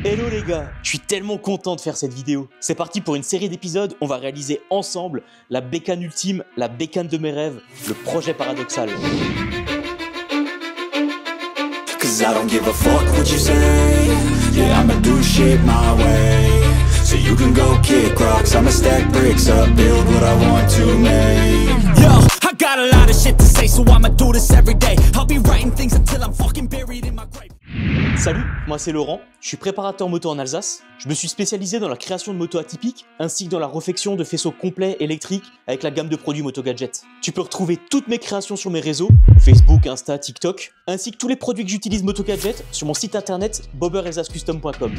Hello les gars, je suis tellement content de faire cette vidéo. C'est parti pour une série d'épisodes, on va réaliser ensemble la bécane ultime, la bécane de mes rêves, le projet paradoxal. Cause I don't give a fuck what you say. Yeah, I'ma do shit my way. So you can go kick rocks, I'ma stack bricks up, build what I want to make. Yo, I got a lot of shit to say, so I'ma do this every day. I'll be writing things until I'm fucking buried in my grave. Salut, moi c'est Laurent, je suis préparateur moto en Alsace. Je me suis spécialisé dans la création de motos atypiques ainsi que dans la réfection de faisceaux complets électriques avec la gamme de produits Moto Gadget. Tu peux retrouver toutes mes créations sur mes réseaux, Facebook, Insta, TikTok, ainsi que tous les produits que j'utilise Moto Gadget sur mon site internet bobberelsasscustom.com.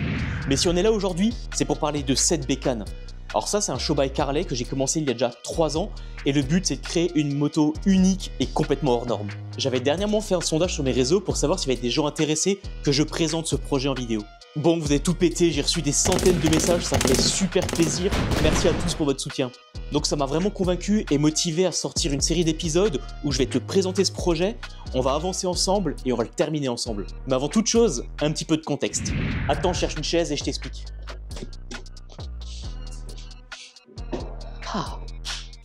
Mais si on est là aujourd'hui, c'est pour parler de cette bécane. Alors ça, c'est un show by Carlet que j'ai commencé il y a déjà 3 ans et le but c'est de créer une moto unique et complètement hors norme. J'avais dernièrement fait un sondage sur mes réseaux pour savoir s'il y avait des gens intéressés que je présente ce projet en vidéo. Bon, vous avez tout pété, j'ai reçu des centaines de messages, ça me fait super plaisir. Merci à tous pour votre soutien. Donc ça m'a vraiment convaincu et motivé à sortir une série d'épisodes où je vais te présenter ce projet, on va avancer ensemble et on va le terminer ensemble. Mais avant toute chose, un petit peu de contexte. Attends, je cherche une chaise et je t'explique.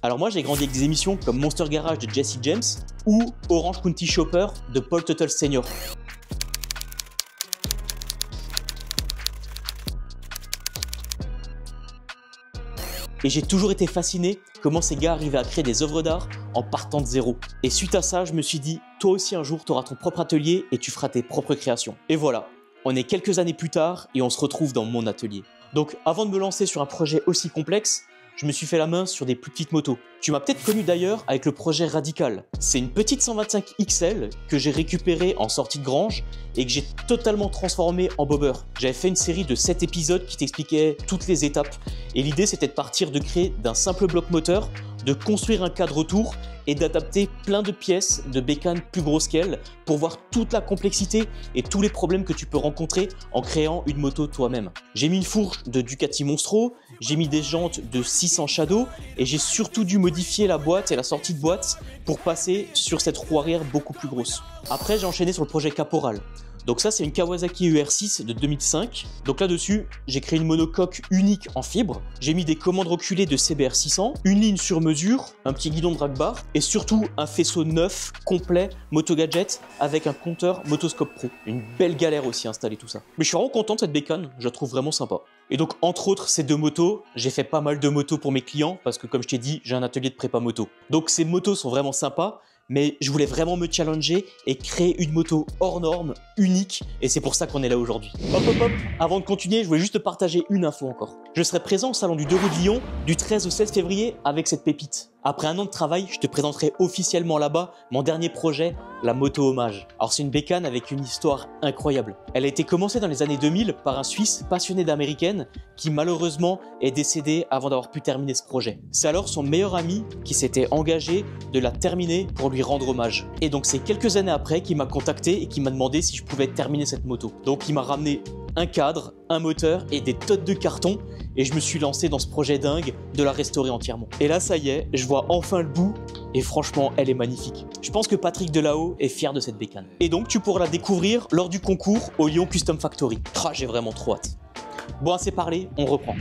Alors moi j'ai grandi avec des émissions comme Monster Garage de Jesse James ou Orange County Chopper de Paul Tuttle Sr. Et j'ai toujours été fasciné comment ces gars arrivaient à créer des œuvres d'art en partant de zéro. Et suite à ça, je me suis dit, toi aussi un jour tu auras ton propre atelier et tu feras tes propres créations. Et voilà, on est quelques années plus tard et on se retrouve dans mon atelier. Donc avant de me lancer sur un projet aussi complexe, je me suis fait la main sur des plus petites motos. Tu m'as peut-être connu d'ailleurs avec le projet Radical. C'est une petite 125 XL que j'ai récupérée en sortie de grange et que j'ai totalement transformée en bobber. J'avais fait une série de 7 épisodes qui t'expliquaient toutes les étapes. Et l'idée c'était de partir de créer d'un simple bloc moteur, de construire un cadre autour et d'adapter plein de pièces de bécane plus grosses qu'elle pour voir toute la complexité et tous les problèmes que tu peux rencontrer en créant une moto toi-même. J'ai mis une fourche de Ducati Monstro, j'ai mis des jantes de 600 Shadow et j'ai surtout dû modifier la boîte et la sortie de boîte pour passer sur cette roue arrière beaucoup plus grosse. Après j'ai enchaîné sur le projet Caporal. Donc ça c'est une Kawasaki ER6 de 2005. Donc là-dessus, j'ai créé une monocoque unique en fibre. J'ai mis des commandes reculées de CBR 600, une ligne sur mesure, un petit guidon de drag bar et surtout un faisceau neuf, complet, Moto Gadget avec un compteur Motoscope Pro. Une belle galère aussi à installer tout ça. Mais je suis vraiment content de cette bécane, je la trouve vraiment sympa. Et donc entre autres ces deux motos, j'ai fait pas mal de motos pour mes clients parce que comme je t'ai dit, j'ai un atelier de prépa moto. Donc ces motos sont vraiment sympas. Mais je voulais vraiment me challenger et créer une moto hors norme, unique, et c'est pour ça qu'on est là aujourd'hui. Hop hop hop, avant de continuer, je voulais juste te partager une info encore. Je serai présent au salon du 2 rue de Lyon du 13 au 16 février avec cette pépite. Après un an de travail, je te présenterai officiellement là-bas mon dernier projet, la moto hommage. Alors c'est une bécane avec une histoire incroyable. Elle a été commencée dans les années 2000 par un Suisse passionné d'américaine qui malheureusement est décédé avant d'avoir pu terminer ce projet. C'est alors son meilleur ami qui s'était engagé de la terminer pour lui rendre hommage. Et donc c'est quelques années après qu'il m'a contacté et qui m'a demandé si je pouvais terminer cette moto. Donc il m'a ramené un cadre, un moteur et des tonnes de carton et je me suis lancé dans ce projet dingue de la restaurer entièrement. Et là ça y est, je vois enfin le bout et franchement elle est magnifique. Je pense que Patrick Delahaut est fier de cette bécane. Et donc tu pourras la découvrir lors du concours au Lyon Custom Factory. J'ai vraiment trop hâte. Bon, assez parlé, on reprend.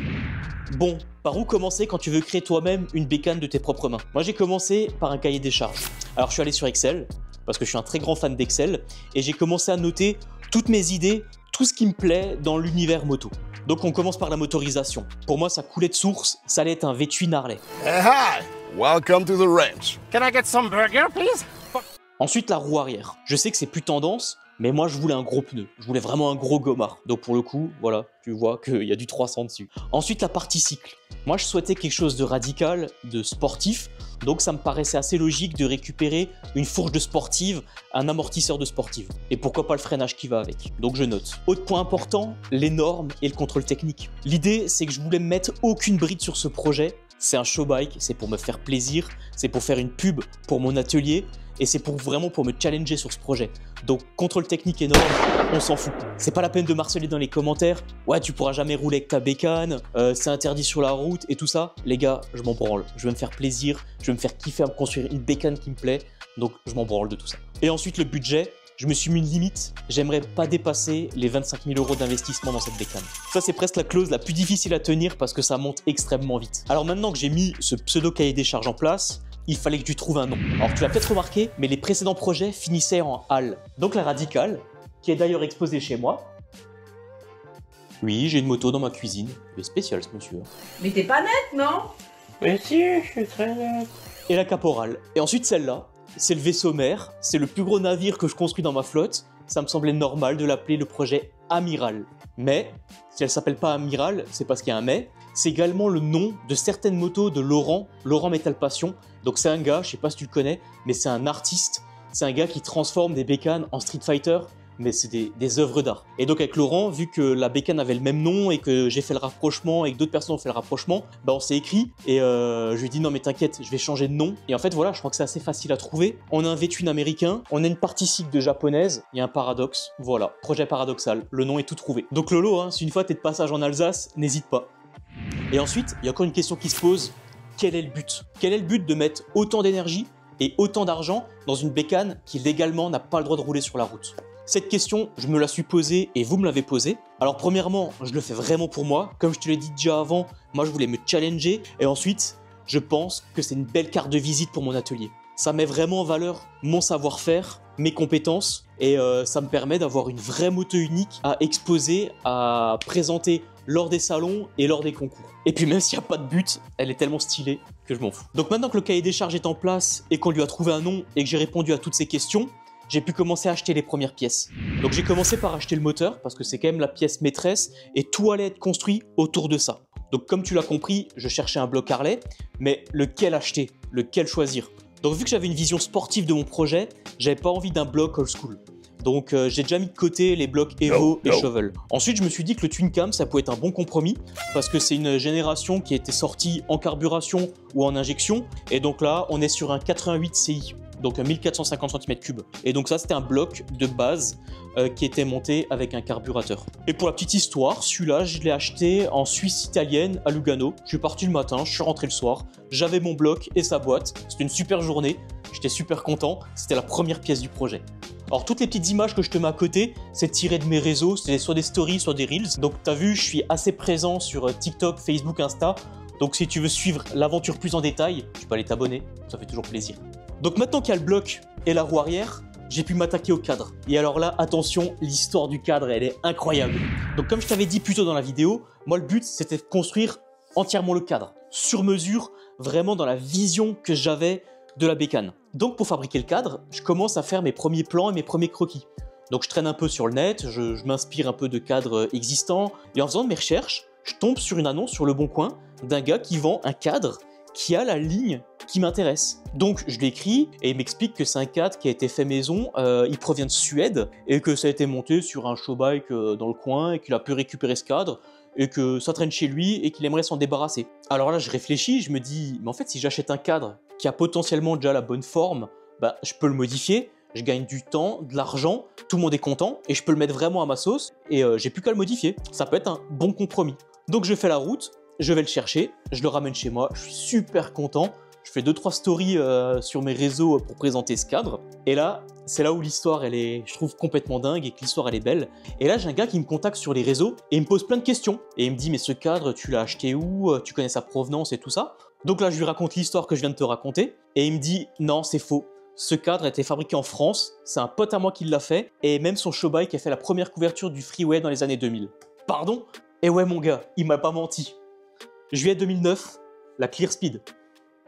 Bon, par où commencer quand tu veux créer toi-même une bécane de tes propres mains? Moi j'ai commencé par un cahier des charges. Alors je suis allé sur Excel parce que je suis un très grand fan d'Excel et j'ai commencé à noter toutes mes idées, tout ce qui me plaît dans l'univers moto. Donc on commence par la motorisation. Pour moi ça coulait de source, ça allait être un V8 Harley. Hey, hi! Welcome to the ranch. Can I get some burger, please? Ensuite la roue arrière. Je sais que c'est plus tendance, mais moi je voulais un gros pneu. Je voulais vraiment un gros gommard. Donc pour le coup, voilà, tu vois qu'il y a du 300 dessus. Ensuite la partie cycle. Moi je souhaitais quelque chose de radical, de sportif. Donc ça me paraissait assez logique de récupérer une fourche de sportive, un amortisseur de sportive. Et pourquoi pas le freinage qui va avec. Donc je note. Autre point important, les normes et le contrôle technique. L'idée c'est que je voulais mettre aucune bride sur ce projet. C'est un show bike, c'est pour me faire plaisir, c'est pour faire une pub pour mon atelier et c'est vraiment pour me challenger sur ce projet. Donc contrôle technique énorme, on s'en fout. C'est pas la peine de marceler dans les commentaires. Ouais, tu pourras jamais rouler avec ta bécane, c'est interdit sur la route et tout ça. Les gars, je m'en branle. Je vais me faire plaisir, je vais me faire kiffer à me construire une bécane qui me plaît. Donc je m'en branle de tout ça. Et ensuite le budget. je me suis mis une limite, j'aimerais pas dépasser les 25 000 € d'investissement dans cette bécane. Ça c'est presque la clause la plus difficile à tenir parce que ça monte extrêmement vite. Alors maintenant que j'ai mis ce pseudo cahier des charges en place, il fallait que tu trouves un nom. Alors tu l'as peut-être remarqué, mais les précédents projets finissaient en HAL. Donc la Radicale, qui est d'ailleurs exposée chez moi. Oui, j'ai une moto dans ma cuisine. Il est spécial ce monsieur. Mais t'es pas net, non? Mais si, je suis très net. Et la Caporal. Et ensuite celle-là, c'est le vaisseau mère, c'est le plus gros navire que je construis dans ma flotte. Ça me semblait normal de l'appeler le projet Amiral. Mais, si elle s'appelle pas Amiral, c'est parce qu'il y a un mais. C'est également le nom de certaines motos de Laurent Metal Passion. Donc c'est un gars, je sais pas si tu le connais, mais c'est un artiste. C'est un gars qui transforme des bécanes en Street Fighter, mais c'est des œuvres d'art. Et donc avec Laurent, vu que la bécane avait le même nom et que j'ai fait le rapprochement et que d'autres personnes ont fait le rapprochement, bah on s'est écrit et je lui ai dit non mais t'inquiète, je vais changer de nom. Et en fait voilà, je crois que c'est assez facile à trouver. On a un V-twin américain, on a une partie cycle de japonaise, il y a un paradoxe, voilà, projet paradoxal, le nom est tout trouvé. Donc Lolo, hein, si une fois t'es de passage en Alsace, n'hésite pas. Et ensuite, il y a encore une question qui se pose, quel est le but? Quel est le but de mettre autant d'énergie et autant d'argent dans une bécane qui légalement n'a pas le droit de rouler sur la route? Cette question, je me la suis posée et vous me l'avez posée. Alors premièrement, je le fais vraiment pour moi. Comme je te l'ai dit déjà avant, moi je voulais me challenger. Et ensuite, je pense que c'est une belle carte de visite pour mon atelier. Ça met vraiment en valeur mon savoir-faire, mes compétences. Et ça me permet d'avoir une vraie moto unique à exposer, à présenter lors des salons et lors des concours. Et puis même s'il n'y a pas de but, elle est tellement stylée que je m'en fous. Donc maintenant que le cahier des charges est en place et qu'on lui a trouvé un nom et que j'ai répondu à toutes ces questions, j'ai pu commencer à acheter les premières pièces. Donc j'ai commencé par acheter le moteur parce que c'est quand même la pièce maîtresse et tout allait être construit autour de ça. Donc comme tu l'as compris, je cherchais un bloc Harley, mais lequel acheter? Lequel choisir? Donc vu que j'avais une vision sportive de mon projet, j'avais pas envie d'un bloc old school. Donc j'ai déjà mis de côté les blocs Evo et Shovel. Ensuite je me suis dit que le Twin Cam ça pouvait être un bon compromis parce que c'est une génération qui a été sortie en carburation ou en injection et donc là on est sur un 88 CI. Donc 1450 cm3. Et donc ça c'était un bloc de base qui était monté avec un carburateur. Et pour la petite histoire, celui-là je l'ai acheté en Suisse italienne à Lugano. Je suis parti le matin, je suis rentré le soir, j'avais mon bloc et sa boîte. C'était une super journée, j'étais super content, c'était la première pièce du projet. Alors toutes les petites images que je te mets à côté, c'est tiré de mes réseaux, c'est soit des stories, soit des reels. Donc t'as vu, je suis assez présent sur TikTok, Facebook, Insta. Donc si tu veux suivre l'aventure plus en détail, tu peux aller t'abonner, ça fait toujours plaisir. Donc maintenant qu'il y a le bloc et la roue arrière, j'ai pu m'attaquer au cadre. Et alors là, attention, l'histoire du cadre, elle est incroyable. Donc comme je t'avais dit plus tôt dans la vidéo, moi le but c'était de construire entièrement le cadre, sur mesure, vraiment dans la vision que j'avais de la bécane. Donc pour fabriquer le cadre, je commence à faire mes premiers plans et mes premiers croquis. Donc je traîne un peu sur le net, je m'inspire un peu de cadres existants, et en faisant de mes recherches, je tombe sur une annonce sur Le Bon Coin d'un gars qui vend un cadre qui a la ligne qui m'intéresse. Donc je l'écris et il m'explique que c'est un cadre qui a été fait maison, il provient de Suède et que ça a été monté sur un showbike dans le coin et qu'il a pu récupérer ce cadre et que ça traîne chez lui et qu'il aimerait s'en débarrasser. Alors là je réfléchis, je me dis mais en fait si j'achète un cadre qui a potentiellement déjà la bonne forme, bah, je peux le modifier, je gagne du temps, de l'argent, tout le monde est content et je peux le mettre vraiment à ma sauce et j'ai plus qu'à le modifier. Ça peut être un bon compromis. Donc je fais la route, je vais le chercher, je le ramène chez moi, je suis super content. Je fais 2-3 stories sur mes réseaux pour présenter ce cadre. Et là, c'est là où l'histoire, elle est, je trouve, complètement dingue et que l'histoire, elle est belle. Et là, j'ai un gars qui me contacte sur les réseaux et il me pose plein de questions. Et il me dit, mais ce cadre, tu l'as acheté où? Tu connais sa provenance et tout ça? Donc là, je lui raconte l'histoire que je viens de te raconter. Et il me dit, non, c'est faux. Ce cadre a été fabriqué en France. C'est un pote à moi qui l'a fait. Et même son showbike a fait la première couverture du freeway dans les années 2000. Pardon? Et ouais, mon gars, il m'a pas menti. Juillet 2009, la Clear Speed.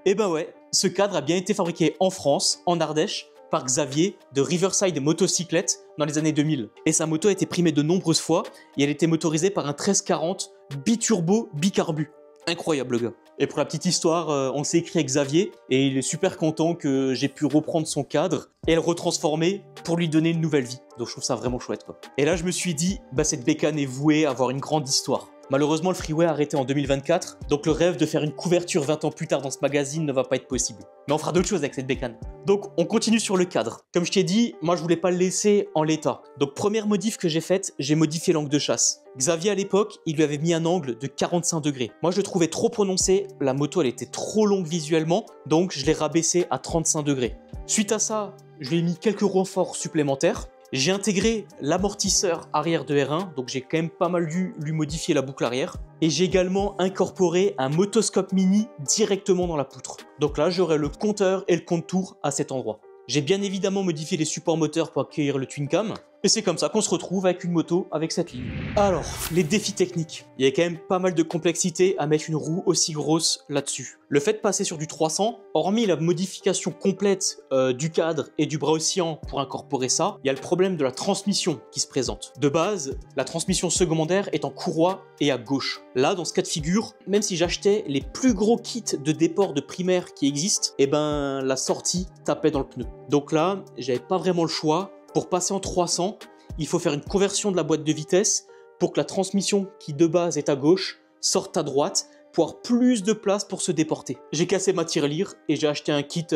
Et ben ouais, ce cadre a bien été fabriqué en France, en Ardèche, par Xavier de Riverside Motocyclette dans les années 2000. Et sa moto a été primée de nombreuses fois et elle était motorisée par un 1340 biturbo bicarbu. Incroyable le gars. Et pour la petite histoire, on s'est écrit avec Xavier et il est super content que j'ai pu reprendre son cadre et le retransformer pour lui donner une nouvelle vie. Donc je trouve ça vraiment chouette quoi. Et là je me suis dit, bah cette bécane est vouée à avoir une grande histoire. Malheureusement, le freeway a arrêté en 2024, donc le rêve de faire une couverture 20 ans plus tard dans ce magazine ne va pas être possible. Mais on fera d'autres choses avec cette bécane. Donc, on continue sur le cadre. Comme je t'ai dit, moi je voulais pas le laisser en l'état. Donc, première modif que j'ai faite, j'ai modifié l'angle de chasse. Xavier à l'époque, il lui avait mis un angle de 45 degrés. Moi je le trouvais trop prononcé, la moto elle était trop longue visuellement, donc je l'ai rabaissé à 35 degrés. Suite à ça, je lui ai mis quelques renforts supplémentaires. J'ai intégré l'amortisseur arrière de R1, donc j'ai quand même pas mal dû lui modifier la boucle arrière. Et j'ai également incorporé un motoscope mini directement dans la poutre. Donc là, j'aurai le compteur et le compte-tour à cet endroit. J'ai bien évidemment modifié les supports moteurs pour accueillir le twin cam. Et c'est comme ça qu'on se retrouve avec une moto avec cette ligne. Alors, les défis techniques. Il y a quand même pas mal de complexité à mettre une roue aussi grosse là-dessus. Le fait de passer sur du 300, hormis la modification complète du cadre et du bras oscillant pour incorporer ça, il y a le problème de la transmission qui se présente. De base, la transmission secondaire est en courroie et à gauche. Là, dans ce cas de figure, même si j'achetais les plus gros kits de déport de primaire qui existent, eh ben la sortie tapait dans le pneu. Donc là, j'avais pas vraiment le choix. Pour passer en 300, il faut faire une conversion de la boîte de vitesse pour que la transmission qui de base est à gauche sorte à droite pour avoir plus de place pour se déporter. J'ai cassé ma tirelire et j'ai acheté un kit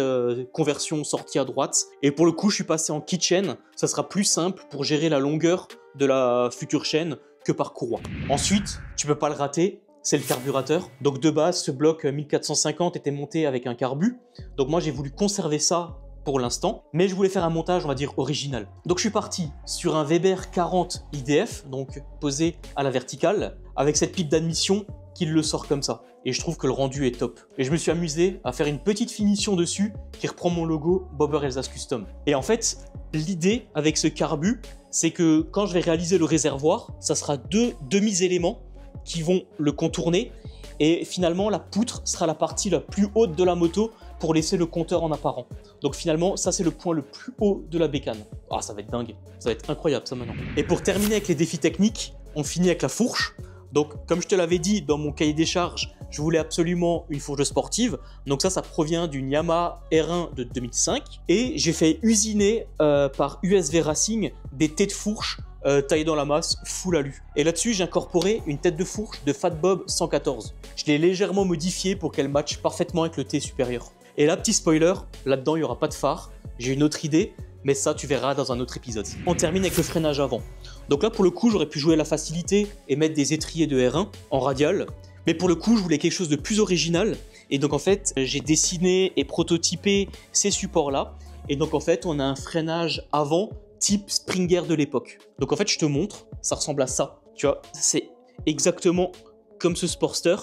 conversion sortie à droite. Et pour le coup, je suis passé en kit chaîne. Ça sera plus simple pour gérer la longueur de la future chaîne que par courroie. Ensuite, tu peux pas le rater, c'est le carburateur. Donc de base, ce bloc 1450 était monté avec un carbu. Donc moi, j'ai voulu conserver ça pour l'instant, mais je voulais faire un montage, on va dire, original. Donc je suis parti sur un Weber 40 IDF, donc posé à la verticale, avec cette pipe d'admission qui le sort comme ça. Et je trouve que le rendu est top. Et je me suis amusé à faire une petite finition dessus qui reprend mon logo Bobber Elsass Custom. Et en fait, l'idée avec ce carbu, c'est que quand je vais réaliser le réservoir, ça sera deux demi-éléments qui vont le contourner. Et finalement, la poutre sera la partie la plus haute de la moto pour laisser le compteur en apparent. Donc finalement, ça c'est le point le plus haut de la bécane. Ah, ça va être dingue, ça va être incroyable ça maintenant. Et pour terminer avec les défis techniques, on finit avec la fourche. Donc comme je te l'avais dit dans mon cahier des charges, je voulais absolument une fourche sportive. Donc ça provient d'une Yamaha R1 de 2005. Et j'ai fait usiner par USV Racing des têtes de fourche taillées dans la masse, full alu. Et là-dessus, j'ai incorporé une tête de fourche de Fat Bob 114. Je l'ai légèrement modifiée pour qu'elle matche parfaitement avec le T supérieur. Et là, petit spoiler, là-dedans, il n'y aura pas de phare. J'ai une autre idée, mais ça, tu verras dans un autre épisode. On termine avec le freinage avant. Donc là, pour le coup, j'aurais pu jouer la facilité et mettre des étriers de R1 en radial. Mais pour le coup, je voulais quelque chose de plus original. Et donc, en fait, j'ai dessiné et prototypé ces supports-là. Et donc, en fait, on a un freinage avant type Springer de l'époque. Donc, en fait, je te montre, ça ressemble à ça. Tu vois, c'est exactement comme ce Sportster.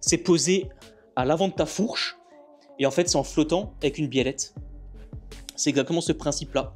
C'est posé à l'avant de ta fourche. Et en fait, c'est en flottant avec une biellette. C'est exactement ce principe-là.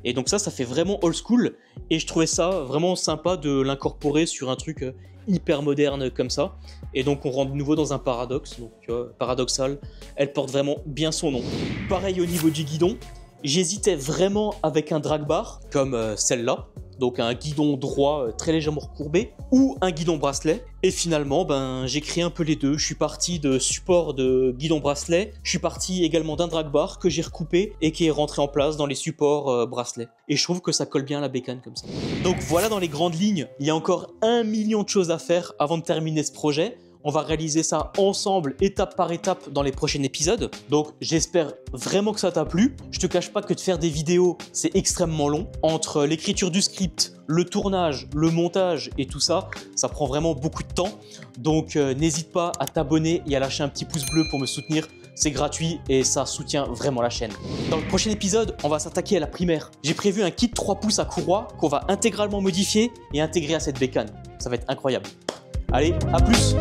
Et donc ça fait vraiment old school. Et je trouvais ça vraiment sympa de l'incorporer sur un truc hyper moderne comme ça. Et donc on rentre de nouveau dans un paradoxe. Donc tu vois, paradoxal, elle porte vraiment bien son nom. Pareil au niveau du guidon. J'hésitais vraiment avec un drag bar comme celle-là. Donc un guidon droit très légèrement recourbé ou un guidon bracelet. Et finalement, j'ai créé un peu les deux. Je suis parti de support de guidon bracelet. Je suis parti également d'un drag bar que j'ai recoupé et qui est rentré en place dans les supports bracelet. Et je trouve que ça colle bien à la bécane comme ça. Donc voilà dans les grandes lignes. Il y a encore 1 million de choses à faire avant de terminer ce projet. On va réaliser ça ensemble, étape par étape, dans les prochains épisodes. Donc, j'espère vraiment que ça t'a plu. Je te cache pas que de faire des vidéos, c'est extrêmement long. Entre l'écriture du script, le tournage, le montage et tout ça, ça prend vraiment beaucoup de temps. Donc, n'hésite pas à t'abonner et à lâcher un petit pouce bleu pour me soutenir. C'est gratuit et ça soutient vraiment la chaîne. Dans le prochain épisode, on va s'attaquer à la primaire. J'ai prévu un kit 3 pouces à courroie qu'on va intégralement modifier et intégrer à cette bécane. Ça va être incroyable. Allez, à plus!